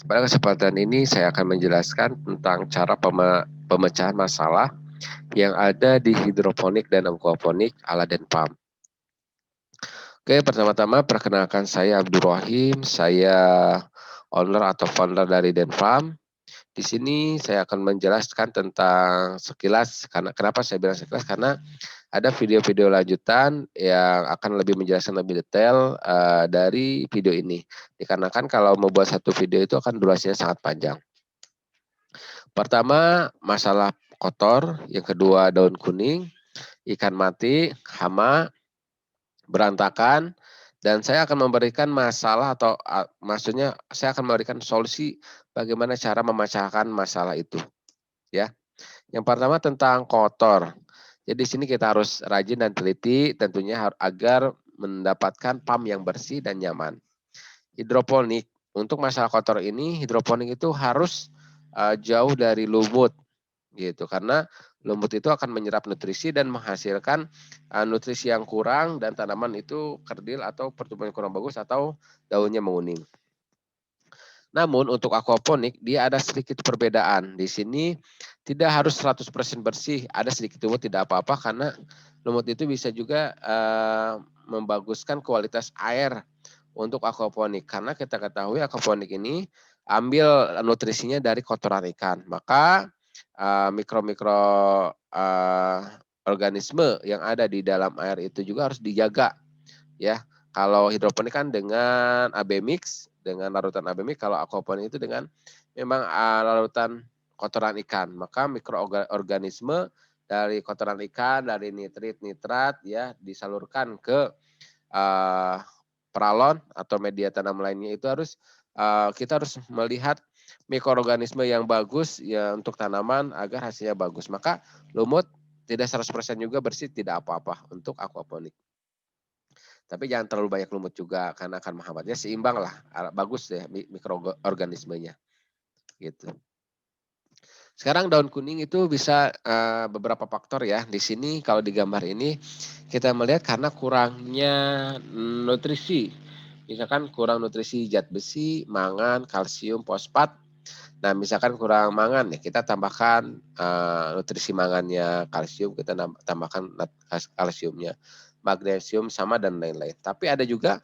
Pada kesempatan ini saya akan menjelaskan tentang cara pemecahan masalah yang ada di hidroponik dan aquaponik ala Denpam. Oke, pertama-tama perkenalkan saya Abdul Rahim, saya owner atau founder dari Denpam. Di sini saya akan menjelaskan tentang sekilas, karena kenapa saya bilang sekilas, karena ada video-video lanjutan yang akan lebih menjelaskan lebih detail dari video ini. Dikarenakan kalau membuat satu video itu akan durasinya sangat panjang. Pertama, masalah kotor, yang kedua daun kuning, ikan mati, hama, berantakan, dan saya akan memberikan masalah atau maksudnya saya akan memberikan solusi bagaimana cara memecahkan masalah itu, ya. Yang pertama tentang kotor. Jadi di sini kita harus rajin dan teliti tentunya agar mendapatkan pam yang bersih dan nyaman. Hidroponik, untuk masalah kotor ini hidroponik itu harus jauh dari lumut gitu, karena lumut itu akan menyerap nutrisi dan menghasilkan nutrisi yang kurang dan tanaman itu kerdil atau pertumbuhan kurang bagus atau daunnya menguning. Namun untuk aquaponik dia ada sedikit perbedaan. Di sini tidak harus 100% bersih, ada sedikit lumut tidak apa-apa karena lumut itu bisa juga membaguskan kualitas air untuk aquaponik. Karena kita ketahui aquaponik ini ambil nutrisinya dari kotoran ikan. Maka mikro-mikro organisme yang ada di dalam air itu juga harus dijaga, ya. Kalau hidroponik kan dengan AB mix, dengan larutan AB mix, kalau aquaponik itu dengan memang larutan kotoran ikan. Maka mikroorganisme dari kotoran ikan, dari nitrit, nitrat ya disalurkan ke uh, peralon atau media tanam lainnya itu harus kita harus melihat mikroorganisme yang bagus ya untuk tanaman agar hasilnya bagus. Maka lumut tidak 100% juga bersih tidak apa-apa untuk aquaponik. Tapi jangan terlalu banyak lumut juga karena akan menghambatnya, seimbang lah, bagus ya mikroorganismenya gitu. Sekarang daun kuning itu bisa beberapa faktor ya. Di sini kalau di gambar ini kita melihat karena kurangnya nutrisi. Misalkan kurang nutrisi zat besi, mangan, kalsium, fosfat. Nah, misalkan kurang mangan ya kita tambahkan nutrisi mangannya, kalsium kita tambahkan kalsiumnya, magnesium sama dan lain-lain. Tapi ada juga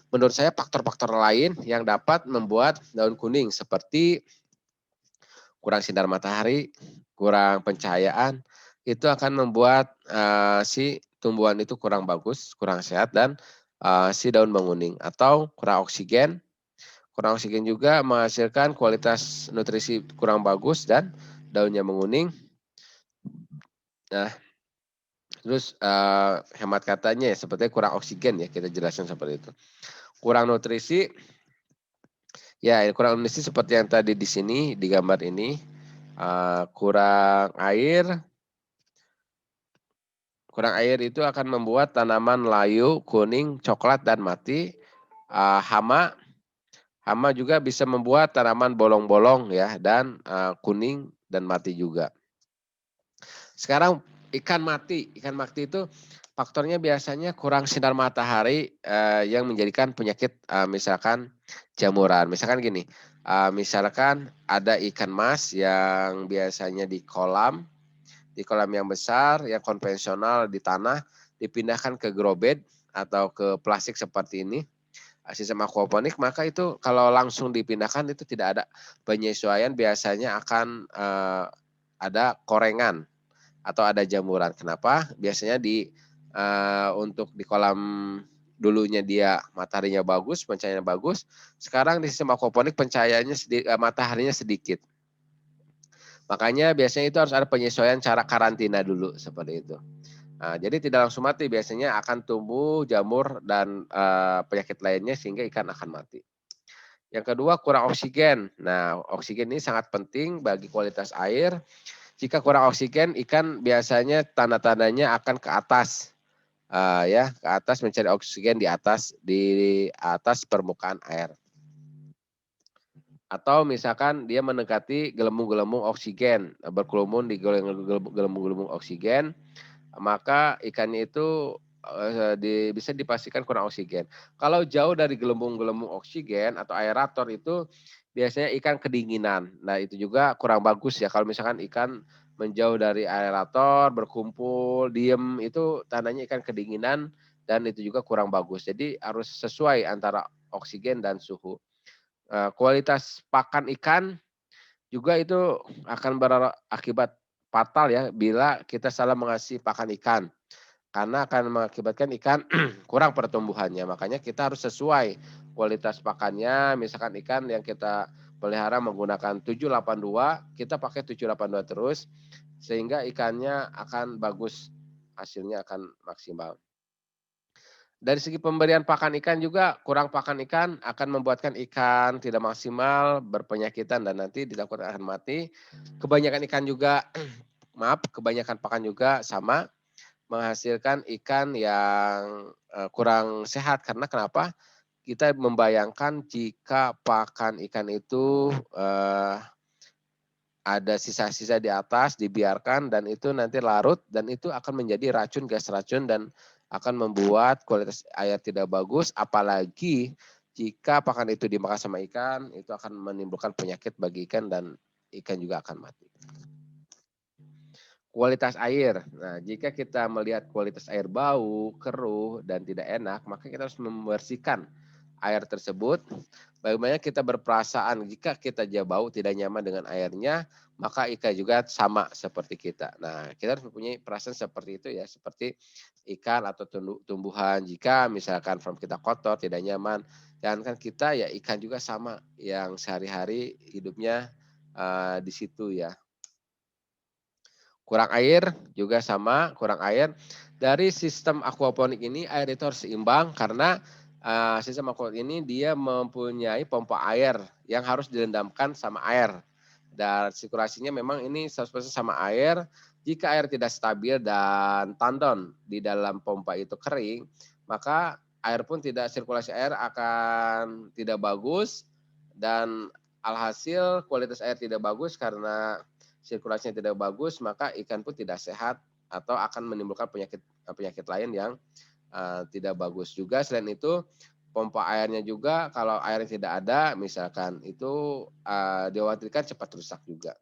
menurut saya faktor-faktor lain yang dapat membuat daun kuning seperti kurang sinar matahari, kurang pencahayaan, itu akan membuat si tumbuhan itu kurang bagus, kurang sehat dan si daun menguning atau kurang oksigen. Kurang oksigen juga menghasilkan kualitas nutrisi kurang bagus dan daunnya menguning. Nah, terus hemat katanya ya sepertinya kurang oksigen ya, kita jelaskan seperti itu. Kurang nutrisi, ya kurang nutrisi seperti yang tadi di sini di gambar ini, kurang air. Kurang air itu akan membuat tanaman layu, kuning, coklat dan mati. Hama, hama juga bisa membuat tanaman bolong-bolong ya dan kuning dan mati juga. Sekarang ikan mati itu faktornya biasanya kurang sinar matahari yang menjadikan penyakit misalkan jamuran. Misalkan gini, misalkan ada ikan mas yang biasanya di kolam yang besar, yang konvensional di tanah, dipindahkan ke grow bed atau ke plastik seperti ini, sistem aquaponik, maka itu kalau langsung dipindahkan itu tidak ada penyesuaian, biasanya akan ada korengan atau ada jamuran. Kenapa? Biasanya untuk di kolam dulunya dia mataharinya bagus, pencahayaannya bagus. Sekarang di sistem aquaponik pencahayaannya mataharinya sedikit. Makanya biasanya itu harus ada penyesuaian cara karantina dulu seperti itu. Nah, jadi tidak langsung mati, biasanya akan tumbuh jamur dan penyakit lainnya sehingga ikan akan mati. Yang kedua kurang oksigen. Nah, oksigen ini sangat penting bagi kualitas air. Jika kurang oksigen, ikan biasanya tanda-tandanya akan ke atas, ya ke atas mencari oksigen di atas permukaan air. Atau misalkan dia mendekati gelembung-gelembung oksigen, berkerumun di gelembung-gelembung oksigen, maka ikannya itu bisa dipastikan kurang oksigen. Kalau jauh dari gelembung-gelembung oksigen atau aerator itu biasanya ikan kedinginan. Nah, itu juga kurang bagus ya kalau misalkan ikan menjauh dari aerator, berkumpul, diem, itu tandanya ikan kedinginan dan itu juga kurang bagus. Jadi harus sesuai antara oksigen dan suhu. Kualitas pakan ikan juga itu akan berakibat fatal ya bila kita salah mengasih pakan ikan. Karena akan mengakibatkan ikan kurang pertumbuhannya. Makanya kita harus sesuai kualitas pakannya. Misalkan ikan yang kita pelihara menggunakan 782, kita pakai 782 terus sehingga ikannya akan bagus, hasilnya akan maksimal. Dari segi pemberian pakan ikan juga, kurang pakan ikan akan membuatkan ikan tidak maksimal, berpenyakitan dan nanti dilakukan akan mati. Kebanyakan ikan juga maaf, kebanyakan pakan juga sama, menghasilkan ikan yang, kurang sehat. Karena kenapa? Kita membayangkan jika pakan ikan itu, ada sisa-sisa di atas, dibiarkan dan itu nanti larut dan itu akan menjadi racun, gas racun dan akan membuat kualitas air tidak bagus, apalagi jika pakan itu dimakan sama ikan, itu akan menimbulkan penyakit bagi ikan dan ikan juga akan mati. Kualitas air. Nah, jika kita melihat kualitas air bau, keruh, dan tidak enak, maka kita harus membersihkan air tersebut. Bagaimana kita berperasaan jika kita bau tidak nyaman dengan airnya, maka ikan juga sama seperti kita. Nah, kita harus mempunyai perasaan seperti itu ya, seperti ikan atau tumbuhan. Jika misalkan farm kita kotor, tidak nyaman, dan kan kita ya ikan juga sama yang sehari-hari hidupnya di situ ya. Kurang air juga sama, kurang air. Dari sistem aquaponik ini air itu harus seimbang karena, sistem aquaponik ini dia mempunyai pompa air yang harus direndamkan sama air. Dan sirkulasinya memang ini 100% sama air. Jika air tidak stabil dan tandon di dalam pompa itu kering, maka air pun tidak sirkulasi air akan tidak bagus dan alhasil kualitas air tidak bagus karena sirkulasinya tidak bagus, maka ikan pun tidak sehat atau akan menimbulkan penyakit lain yang tidak bagus juga. Selain itu, pompa airnya juga kalau airnya tidak ada, misalkan itu dikhawatirkan cepat rusak juga.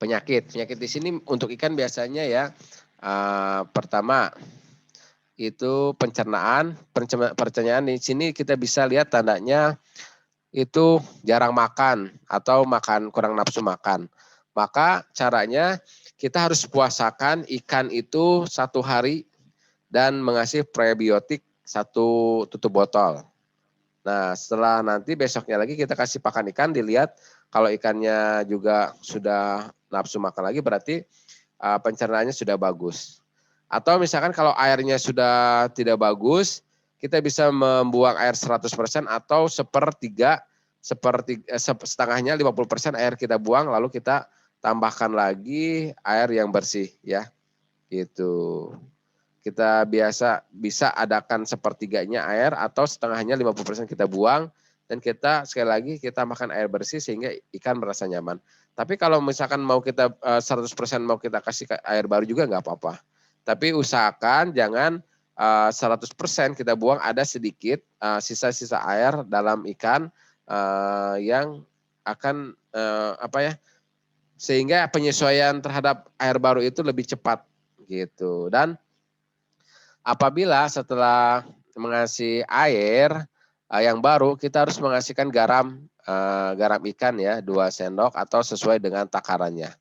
Penyakit di sini untuk ikan biasanya ya pertama itu pencernaan. Pencernaan di sini kita bisa lihat tandanya itu jarang makan atau kurang nafsu makan. Maka caranya kita harus puasakan ikan itu 1 hari dan mengasih prebiotik 1 tutup botol. Nah, setelah nanti besoknya lagi kita kasih pakan ikan, dilihat kalau ikannya juga sudah nafsu makan lagi berarti pencernaannya sudah bagus. Atau misalkan kalau airnya sudah tidak bagus, kita bisa membuang air 100% atau setengahnya 50% air kita buang lalu kita tambahkan lagi air yang bersih ya. Gitu. Kita bisa adakan sepertiganya air atau setengahnya 50% kita buang dan kita sekali lagi kita makan air bersih sehingga ikan merasa nyaman. Tapi kalau misalkan mau kita 100% mau kita kasih air baru juga nggak apa-apa. Tapi usahakan jangan 100% kita buang, ada sedikit sisa-sisa air dalam ikan yang akan sehingga penyesuaian terhadap air baru itu lebih cepat gitu. Dan apabila setelah mengasih air yang baru, kita harus mengasihkan garam ikan ya 2 sendok atau sesuai dengan takarannya.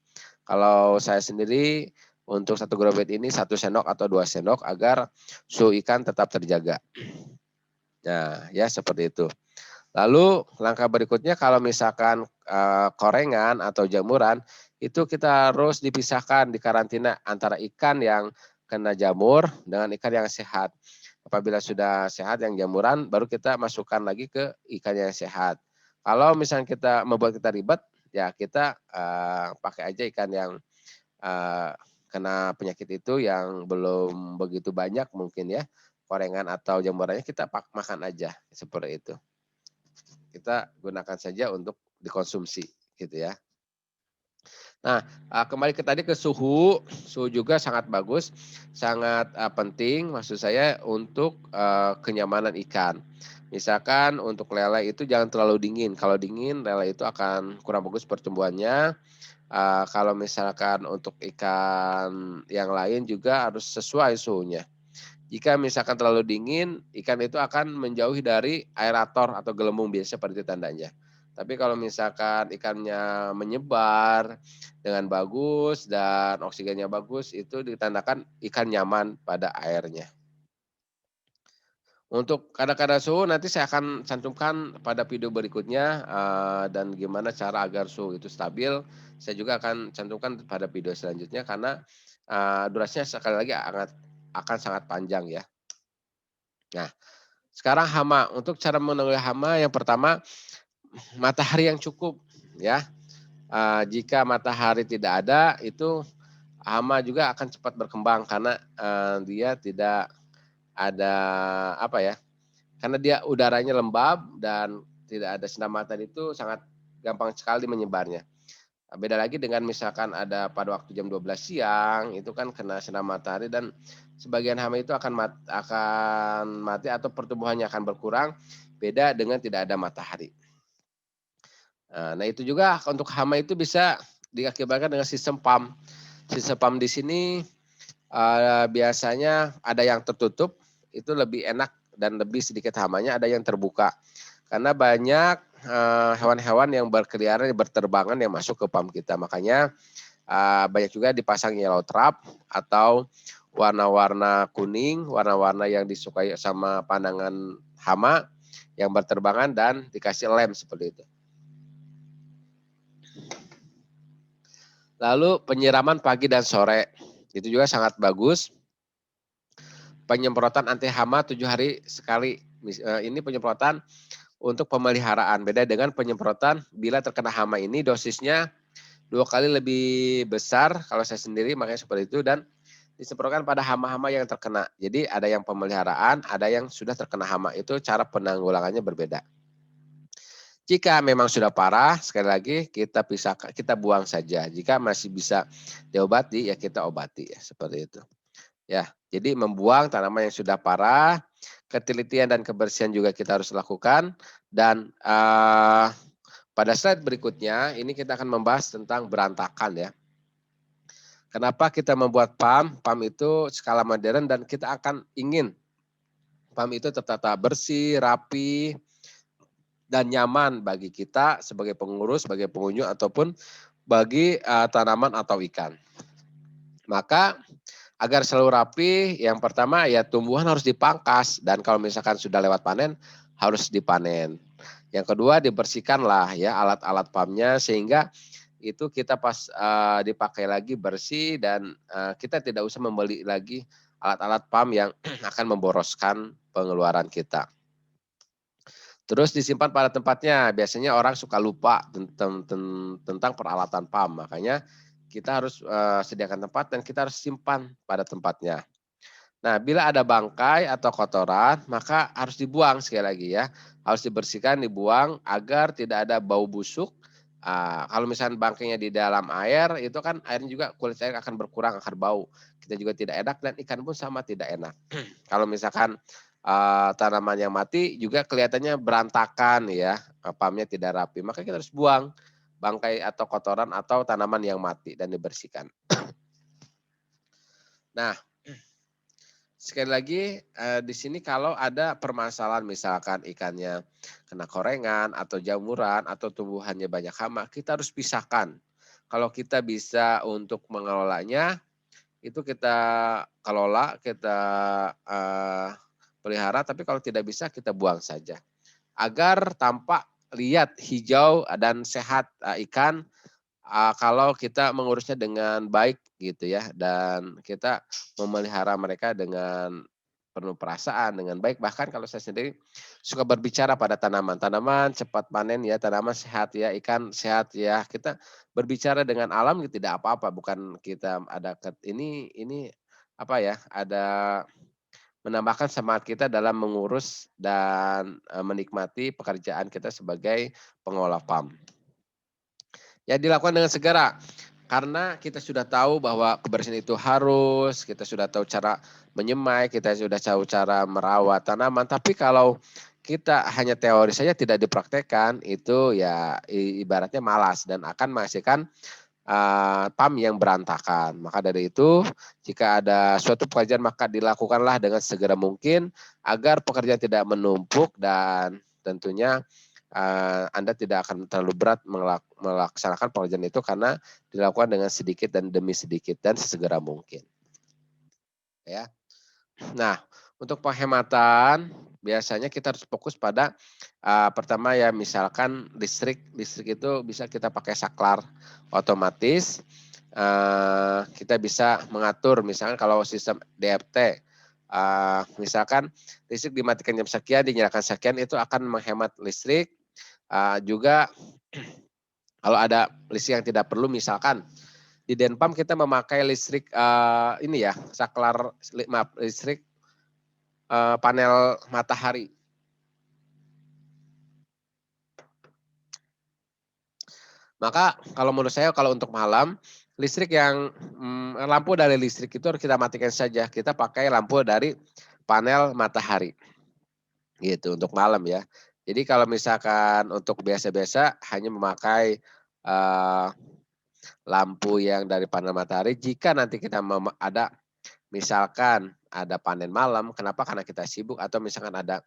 Kalau saya sendiri untuk 1 growbag ini 1 sendok atau 2 sendok agar suhu ikan tetap terjaga. Nah, ya seperti itu. Lalu langkah berikutnya kalau misalkan korengan atau jamuran, itu kita harus dipisahkan, dikarantina antara ikan yang kena jamur dengan ikan yang sehat. Apabila sudah sehat yang jamuran, baru kita masukkan lagi ke ikan yang sehat. Kalau misalnya kita membuat kita ribet, ya kita pakai aja ikan yang kena penyakit itu yang belum begitu banyak mungkin ya, korengan atau jamurannya kita makan aja, seperti itu. Kita gunakan saja untuk dikonsumsi gitu ya. Nah, kembali ke tadi ke suhu, suhu juga sangat bagus, sangat, penting maksud saya untuk, kenyamanan ikan. Misalkan untuk lele itu jangan terlalu dingin, kalau dingin lele itu akan kurang bagus pertumbuhannya, kalau misalkan untuk ikan yang lain juga harus sesuai suhunya. Jika misalkan terlalu dingin, ikan itu akan menjauhi dari aerator atau gelembung biasa seperti tandanya. Tapi kalau misalkan ikannya menyebar dengan bagus dan oksigennya bagus, itu ditandakan ikan nyaman pada airnya. Untuk kadar-kadar suhu nanti saya akan cantumkan pada video berikutnya, dan gimana cara agar suhu itu stabil, saya juga akan cantumkan pada video selanjutnya karena, durasinya sekali lagi akan sangat panjang ya. Nah, sekarang hama, untuk cara menanggulangi hama yang pertama, matahari yang cukup ya, jika matahari tidak ada itu hama juga akan cepat berkembang karena, dia tidak ada apa ya, karena dia udaranya lembab dan tidak ada sinar matahari itu sangat gampang sekali menyebarnya. Beda lagi dengan misalkan ada pada waktu jam 12 siang, itu kan kena sinar matahari dan sebagian hama itu akan mati atau pertumbuhannya akan berkurang, beda dengan tidak ada matahari. Nah itu juga untuk hama itu bisa diakibatkan dengan sistem PAM. Sistem PAM di sini, biasanya ada yang tertutup, itu lebih enak dan lebih sedikit hamanya, ada yang terbuka. Karena banyak, hewan-hewan yang berkeliaran, berterbangan yang masuk ke PAM kita. Makanya, banyak juga dipasang yellow trap atau warna-warna kuning, warna-warna yang disukai sama pandangan hama yang berterbangan dan dikasih lem seperti itu. Lalu penyiraman pagi dan sore, itu juga sangat bagus. Penyemprotan anti hama 7 hari sekali, ini penyemprotan untuk pemeliharaan, beda dengan penyemprotan bila terkena hama ini dosisnya 2 kali lebih besar kalau saya sendiri makanya seperti itu dan disemprotkan pada hama-hama yang terkena. Jadi ada yang pemeliharaan, ada yang sudah terkena hama, itu cara penanggulangannya berbeda. Jika memang sudah parah, sekali lagi kita pisahkan, kita buang saja. Jika masih bisa diobati, ya kita obati ya, seperti itu. Ya, jadi membuang tanaman yang sudah parah, ketelitian dan kebersihan juga kita harus lakukan dan, pada slide berikutnya ini kita akan membahas tentang berantakan ya. Kenapa kita membuat PAM? PAM itu skala modern dan kita akan ingin PAM itu tertata bersih, rapi, dan nyaman bagi kita sebagai pengurus, sebagai pengunjung ataupun bagi, tanaman atau ikan. Maka agar selalu rapi, yang pertama ya tumbuhan harus dipangkas dan kalau misalkan sudah lewat panen, harus dipanen. Yang kedua dibersihkanlah ya alat-alat PAM-nya sehingga itu kita pas, dipakai lagi bersih dan, kita tidak usah membeli lagi alat-alat PAM yang akan memboroskan pengeluaran kita. Terus disimpan pada tempatnya, biasanya orang suka lupa tentang peralatan PAM, makanya kita harus, sediakan tempat dan kita harus simpan pada tempatnya. Nah, bila ada bangkai atau kotoran, maka harus dibuang sekali lagi ya, harus dibersihkan, dibuang agar tidak ada bau busuk. Kalau misalnya bangkainya di dalam air, itu kan airnya juga kulit air akan berkurang, akan bau. Kita juga tidak enak dan ikan pun sama tidak enak. Kalau misalkan, tanaman yang mati juga kelihatannya berantakan ya, PAM-nya tidak rapi, maka kita harus buang bangkai atau kotoran atau tanaman yang mati dan dibersihkan. Nah, sekali lagi, di sini kalau ada permasalahan misalkan ikannya kena korengan atau jamuran atau tumbuhannya banyak hama, kita harus pisahkan. Kalau kita bisa untuk mengelolanya, itu kita kelola, kita, pelihara, tapi kalau tidak bisa kita buang saja. Agar tampak lihat hijau dan sehat, ikan, kalau kita mengurusnya dengan baik gitu ya, dan kita memelihara mereka dengan penuh perasaan, dengan baik. Bahkan kalau saya sendiri suka berbicara pada tanaman, tanaman cepat panen ya, tanaman sehat ya, ikan sehat ya. Kita berbicara dengan alam tidak apa-apa, bukan kita ada ini apa ya, ada menambahkan semangat kita dalam mengurus dan, menikmati pekerjaan kita sebagai pengolah PAM. Ya dilakukan dengan segera. Karena kita sudah tahu bahwa kebersihan itu harus, kita sudah tahu cara menyemai, kita sudah tahu cara merawat tanaman, tapi kalau kita hanya teori saja tidak dipraktekkan, itu ya ibaratnya malas dan akan menghasilkan PAM yang berantakan. Maka dari itu, jika ada suatu pekerjaan maka dilakukanlah dengan segera mungkin agar pekerjaan tidak menumpuk dan tentunya Anda tidak akan terlalu berat melaksanakan pekerjaan itu karena dilakukan dengan sedikit dan demi sedikit dan sesegera mungkin. Ya. Nah, untuk penghematan biasanya kita harus fokus pada pertama ya misalkan listrik itu bisa kita pakai saklar otomatis. Kita bisa mengatur misalkan kalau sistem DFT misalkan listrik dimatikan jam sekian, dinyalakan sekian itu akan menghemat listrik. Juga kalau ada listrik yang tidak perlu misalkan di Denpam kita memakai listrik ini ya saklar listrik panel matahari. Maka kalau menurut saya kalau untuk malam listrik yang lampu dari listrik itu harus kita matikan saja. Kita pakai lampu dari panel matahari. Gitu untuk malam ya. Jadi kalau misalkan untuk biasa-biasa hanya memakai lampu yang dari panel matahari jika nanti kita ada misalkan ada panen malam, kenapa? Karena kita sibuk atau misalkan ada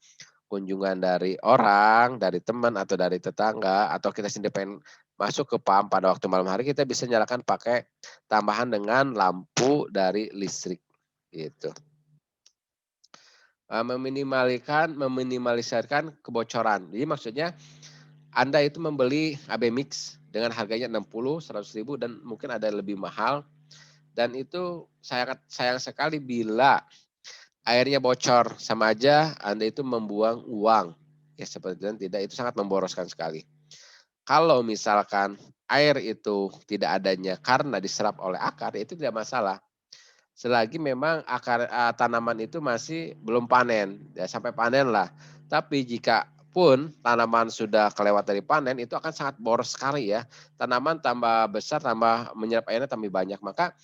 kunjungan dari orang, dari teman atau dari tetangga atau kita sendiri pengen masuk ke PAM pada waktu malam hari kita bisa nyalakan pakai tambahan dengan lampu dari listrik gitu. Meminimalisirkan kebocoran. Jadi maksudnya Anda itu membeli AB Mix dengan harganya 60, 100 ribu dan mungkin ada lebih mahal dan itu sayang sekali bila airnya bocor, sama aja Anda itu membuang uang. Ya seperti itu dan tidak itu sangat memboroskan sekali. Kalau misalkan air itu tidak adanya karena diserap oleh akar, ya itu tidak masalah. Selagi memang akar tanaman itu masih belum panen, ya sampai panen lah. Tapi jika pun tanaman sudah kelewat dari panen, itu akan sangat boros sekali ya. Tanaman tambah besar, tambah menyerap airnya tambah banyak. Maka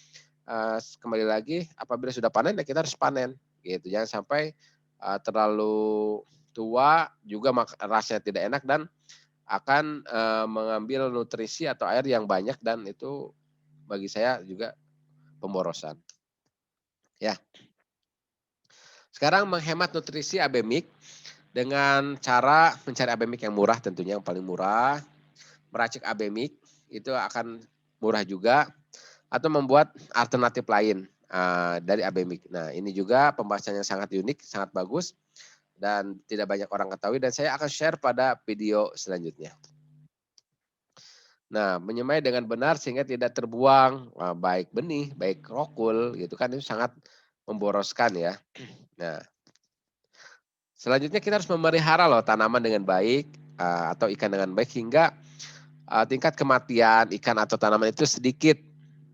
kembali lagi apabila sudah panen ya kita harus panen gitu. Jangan sampai terlalu tua juga rasanya tidak enak dan akan mengambil nutrisi atau air yang banyak dan itu bagi saya juga pemborosan. Ya. Sekarang menghemat nutrisi abemik dengan cara mencari abemik yang murah tentunya yang paling murah. Meracik abemik itu akan murah juga atau membuat alternatif lain dari abemik. Nah, ini juga pembahasannya sangat unik, sangat bagus dan tidak banyak orang ketahui dan saya akan share pada video selanjutnya. Nah, menyemai dengan benar sehingga tidak terbuang baik benih, baik rokul gitu kan itu sangat memboroskan ya. Nah, selanjutnya kita harus memelihara loh tanaman dengan baik atau ikan dengan baik hingga tingkat kematian ikan atau tanaman itu sedikit.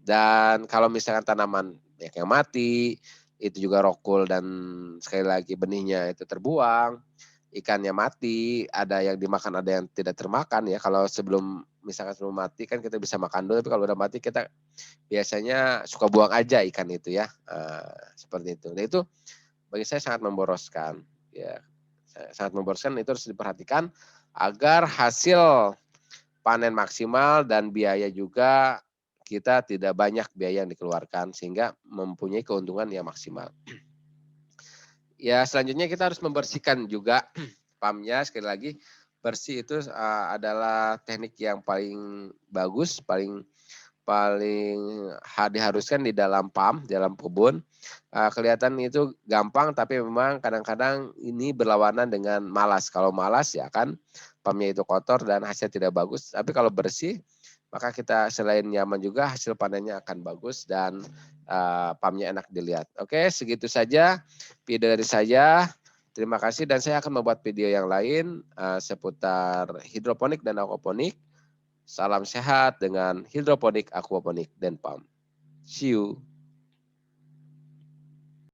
Dan kalau misalkan tanaman yang mati, itu juga rokul dan sekali lagi benihnya itu terbuang, ikannya mati, ada yang dimakan, ada yang tidak termakan ya. Kalau misalkan sebelum mati kan kita bisa makan dulu, tapi kalau udah mati kita biasanya suka buang aja ikan itu ya, seperti itu. Nah itu bagi saya sangat memboroskan, ya sangat memboroskan itu harus diperhatikan agar hasil panen maksimal dan biaya juga kita tidak banyak biaya yang dikeluarkan sehingga mempunyai keuntungan yang maksimal. Ya selanjutnya kita harus membersihkan juga PAM-nya sekali lagi bersih itu adalah teknik yang paling bagus, paling paling diharuskan di dalam PAM, di dalam kebun. Kelihatan itu gampang tapi memang kadang-kadang ini berlawanan dengan malas. Kalau malas ya kan PAM-nya itu kotor dan hasil tidak bagus. Tapi kalau bersih maka kita selain nyaman juga hasil panennya akan bagus dan PAM-nya enak dilihat. Oke, segitu saja video dari saya. Terima kasih dan saya akan membuat video yang lain seputar hidroponik dan aquaponik. Salam sehat dengan hidroponik, aquaponik, dan PAM. See you.